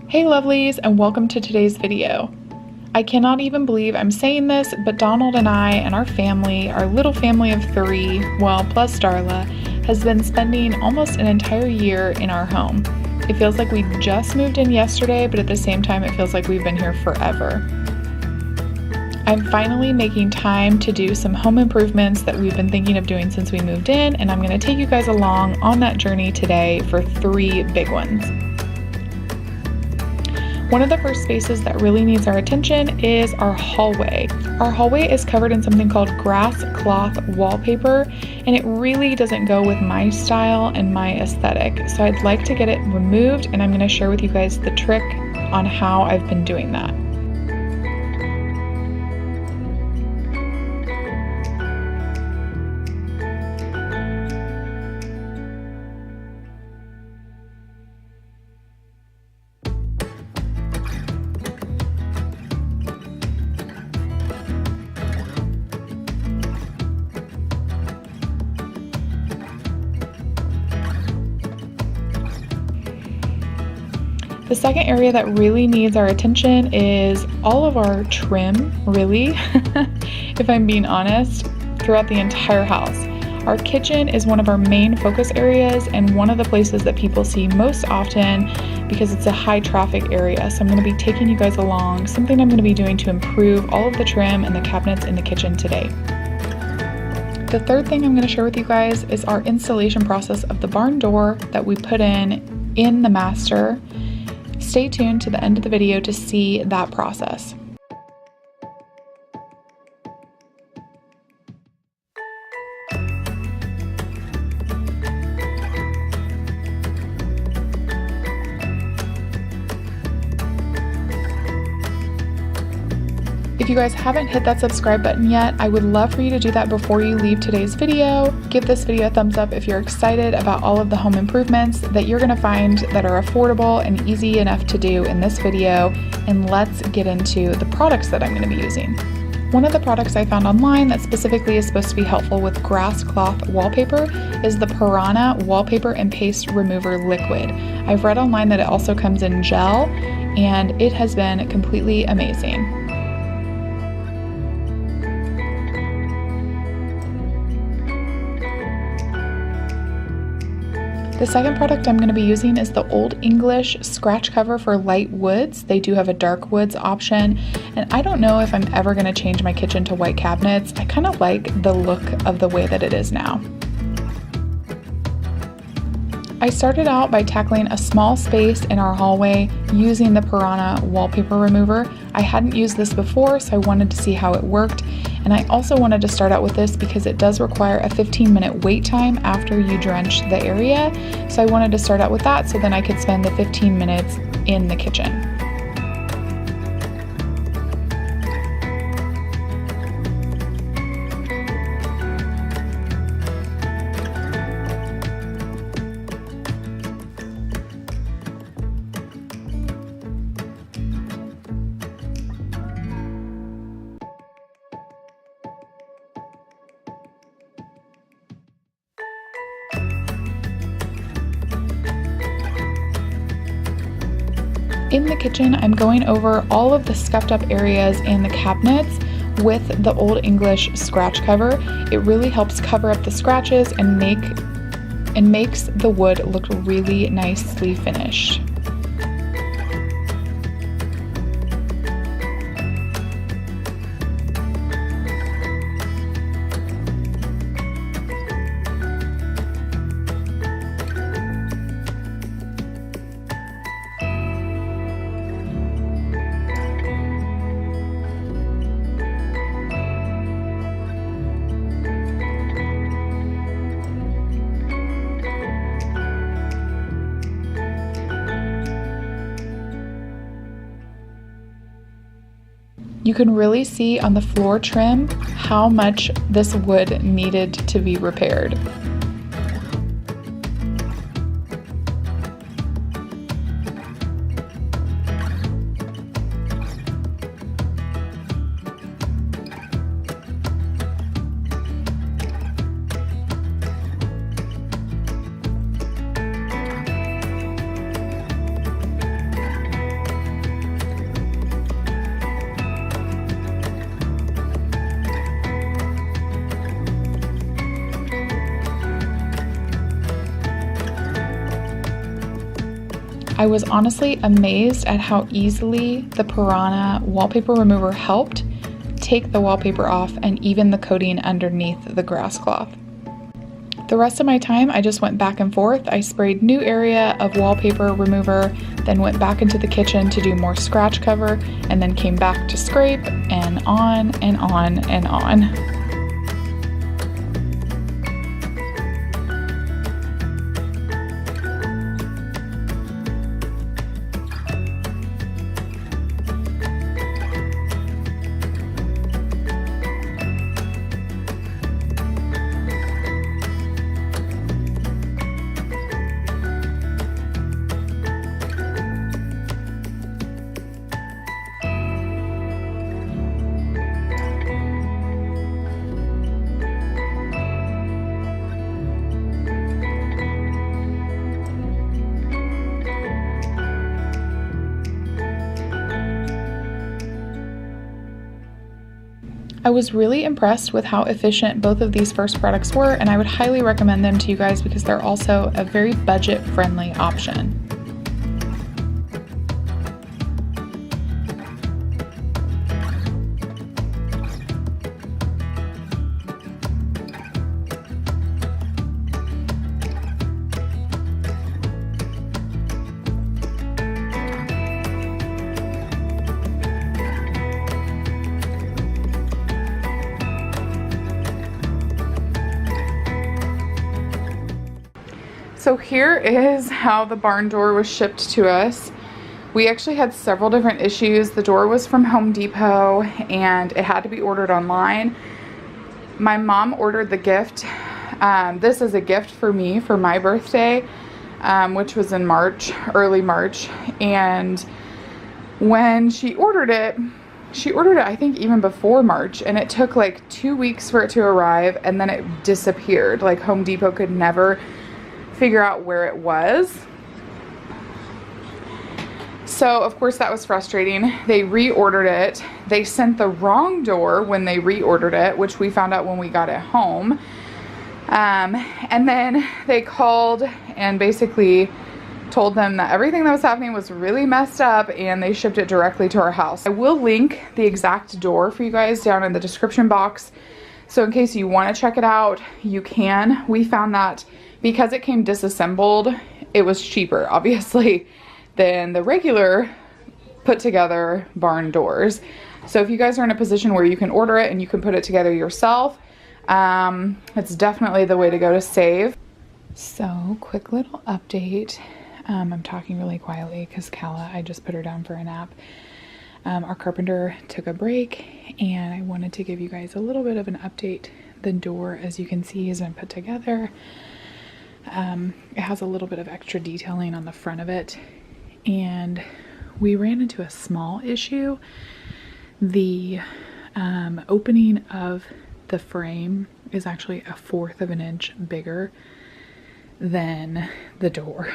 Hey lovelies, and welcome to today's video. I cannot even believe I'm saying this, but Donald and I and our family, our little family of 3, well, plus Darla, has been spending almost an entire year in our home. It feels like we just moved in yesterday, but at the same time it feels like we've been here forever. I'm finally making time to do some home improvements that we've been thinking of doing since we moved in, and I'm going to take you guys along on that journey today for 3 big ones. One of the first spaces that really needs our attention is our hallway. Our hallway is covered in something called grass cloth wallpaper, and it really doesn't go with my style and my aesthetic. So I'd like to get it removed, and I'm going to share with you guys the trick on how I've been doing that. The second area that really needs our attention is all of our trim, really, if I'm being honest, throughout the entire house. Our kitchen is one of our main focus areas and one of the places that people see most often because it's a high traffic area. So I'm going to be taking you guys along, something I'm going to be doing to improve all of the trim and the cabinets in the kitchen today. The third thing I'm going to share with you guys is our installation process of the barn door that we put in the master. Stay tuned to the end of the video to see that process. If you guys haven't hit that subscribe button yet, I would love for you to do that before you leave today's video. Give this video a thumbs up if you're excited about all of the home improvements that you're going to find that are affordable and easy enough to do in this video. And let's get into the products that I'm going to be using. One of the products I found online that specifically is supposed to be helpful with grass cloth wallpaper is the Piranha Wallpaper and Paste Remover Liquid. I've read online that it also comes in gel, and it has been completely amazing. The second product I'm going to be using is the Old English scratch cover for light woods. They do have a dark woods option, and I don't know if I'm ever going to change my kitchen to white cabinets. I kind of like the look of the way that it is now. I started out by tackling a small space in our hallway using the Piranha wallpaper remover. I hadn't used this before, so I wanted to see how it worked. And I also wanted to start out with this because it does require a 15-minute wait time after you drench the area. So I wanted to start out with that so then I could spend the 15 minutes in the kitchen. In the kitchen, I'm going over all of the scuffed up areas in the cabinets with the Old English scratch cover. It really helps cover up the scratches and makes the wood look really nicely finished. You can really see on the floor trim how much this wood needed to be repaired. I was honestly amazed at how easily the Piranha wallpaper remover helped take the wallpaper off and even the coating underneath the grass cloth. The rest of my time, I just went back and forth. I sprayed new area of wallpaper remover, then went back into the kitchen to do more scratch cover, and then came back to scrape, and on and on and on. I was really impressed with how efficient both of these first products were, and I would highly recommend them to you guys because they're also a very budget-friendly option. So here is how the barn door was shipped to us. We actually had several different issues. The door was from Home Depot and it had to be ordered online. My mom ordered the gift. This is a gift for me for my birthday, which was in March, early March. And when she ordered it I think even before March, and it took like 2 weeks for it to arrive, and then it disappeared. Like Home Depot could never figure out where it was. So of course that was frustrating. They reordered it. They sent the wrong door when they reordered it, which we found out when we got it home. And then they called and basically told them that everything that was happening was really messed up, and they shipped it directly to our house. I will link the exact door for you guys down in the description box, so in case you want to check it out, you can. We found that because it came disassembled, it was cheaper, obviously, than the regular put together barn doors. So if you guys are in a position where you can order it and you can put it together yourself, it's definitely the way to go to save. So quick little update. I'm talking really quietly because Kala, I just put her down for a nap. Our carpenter took a break, and I wanted to give you guys a little bit of an update. The door, as you can see, has been put together. It has a little bit of extra detailing on the front of it, and we ran into a small issue. The opening of the frame is actually 1/4 of an inch bigger than the door.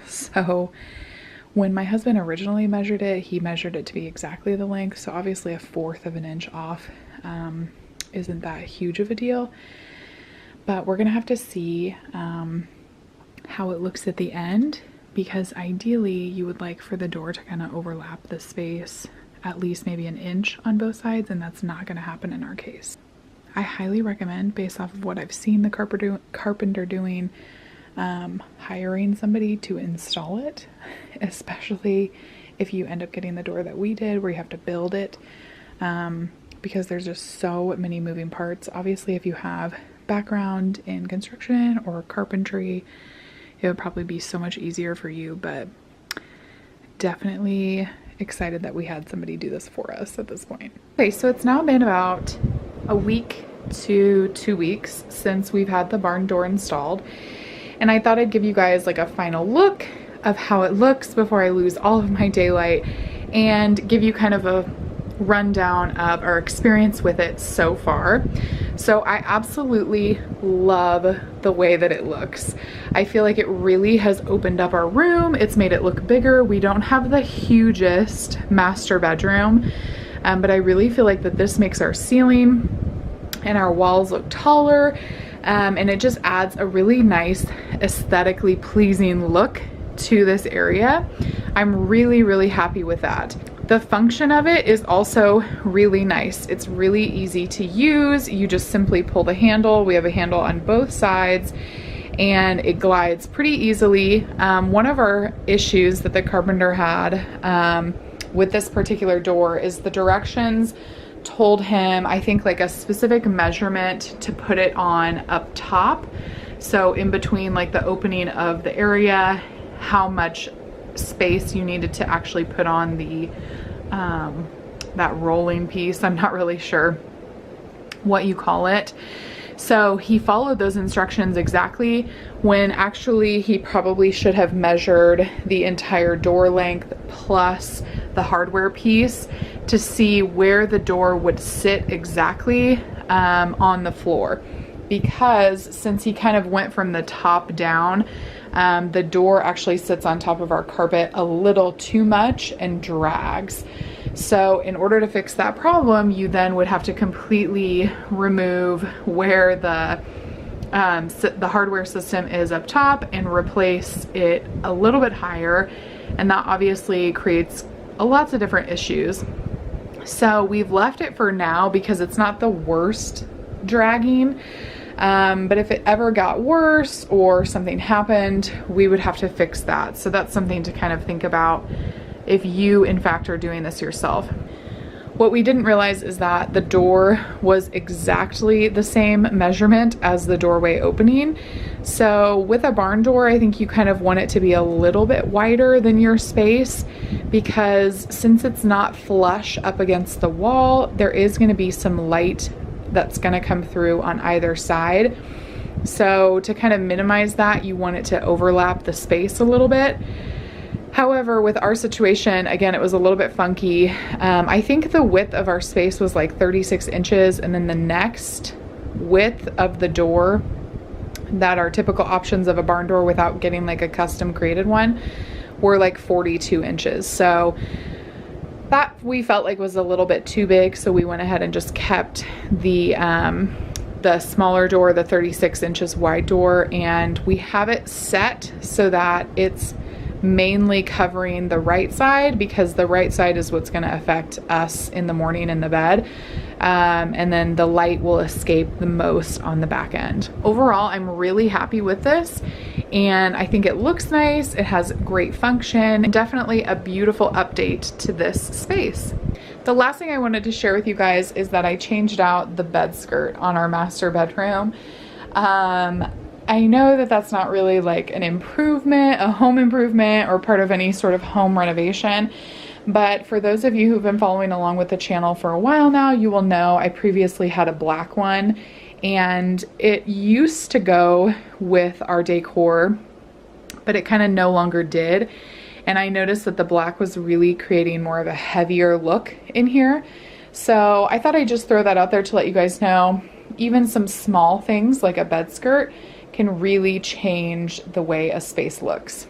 So when my husband originally measured it, he measured it to be exactly the length, so obviously 1/4 of an inch off isn't that huge of a deal, but we're gonna have to see how it looks at the end, because ideally you would like for the door to kind of overlap the space at least maybe an inch on both sides, and that's not going to happen in our case. I highly recommend, based off of what I've seen the carpenter doing, hiring somebody to install it, especially if you end up getting the door that we did where you have to build it, because there's just so many moving parts. Obviously, if you have background in construction or carpentry, it would probably be so much easier for you, but definitely excited that we had somebody do this for us at this point. Okay, so it's now been about a week to 2 weeks since we've had the barn door installed, and I thought I'd give you guys like a final look of how it looks before I lose all of my daylight, and give you kind of a rundown of our experience with it so far. So I absolutely love the way that it looks. I feel like it really has opened up our room. It's made it look bigger. We don't have the hugest master bedroom, but I really feel like that this makes our ceiling and our walls look taller, and it just adds a really nice, aesthetically pleasing look to this area. I'm really, really happy with that. The function of it is also really nice. It's really easy to use. You just simply pull the handle. We have a handle on both sides and it glides pretty easily. One of our issues that the carpenter had with this particular door is the directions told him, I think, like a specific measurement to put it on up top. So in between like the opening of the area, how much space you needed to actually put on the that rolling piece. I'm not really sure what you call it. So he followed those instructions exactly, when actually he probably should have measured the entire door length plus the hardware piece to see where the door would sit exactly on the floor. Because since he kind of went from the top down, the door actually sits on top of our carpet a little too much and drags. So in order to fix that problem, you then would have to completely remove where the hardware system is up top and replace it a little bit higher. And that obviously creates lots of different issues. So we've left it for now because it's not the worst dragging. But if it ever got worse or something happened, we would have to fix that. So that's something to kind of think about if you in fact are doing this yourself. What we didn't realize is that the door was exactly the same measurement as the doorway opening. So with a barn door, I think you kind of want it to be a little bit wider than your space, because since it's not flush up against the wall, there is going to be some light that's going to come through on either side. So to kind of minimize that, you want it to overlap the space a little bit. However, with our situation, again, it was a little bit funky. I think the width of our space was like 36 inches, and then the next width of the door that are typical options of a barn door without getting like a custom created one were like 42 inches. So that we felt like was a little bit too big, so we went ahead and just kept the smaller door, the 36 inches wide door, and we have it set so that it's mainly covering the right side, because the right side is what's going to affect us in the morning in the bed. And then the light will escape the most on the back end. Overall, I'm really happy with this, and I think it looks nice. It has great function, and definitely a beautiful update to this space. The last thing I wanted to share with you guys is that I changed out the bed skirt on our master bedroom. I know that that's not really like an improvement, a home improvement, or part of any sort of home renovation. But for those of you who've been following along with the channel for a while now, you will know I previously had a black one, and it used to go with our decor, but it kind of no longer did. And I noticed that the black was really creating more of a heavier look in here. So I thought I'd just throw that out there to let you guys know, even some small things like a bed skirt can really change the way a space looks.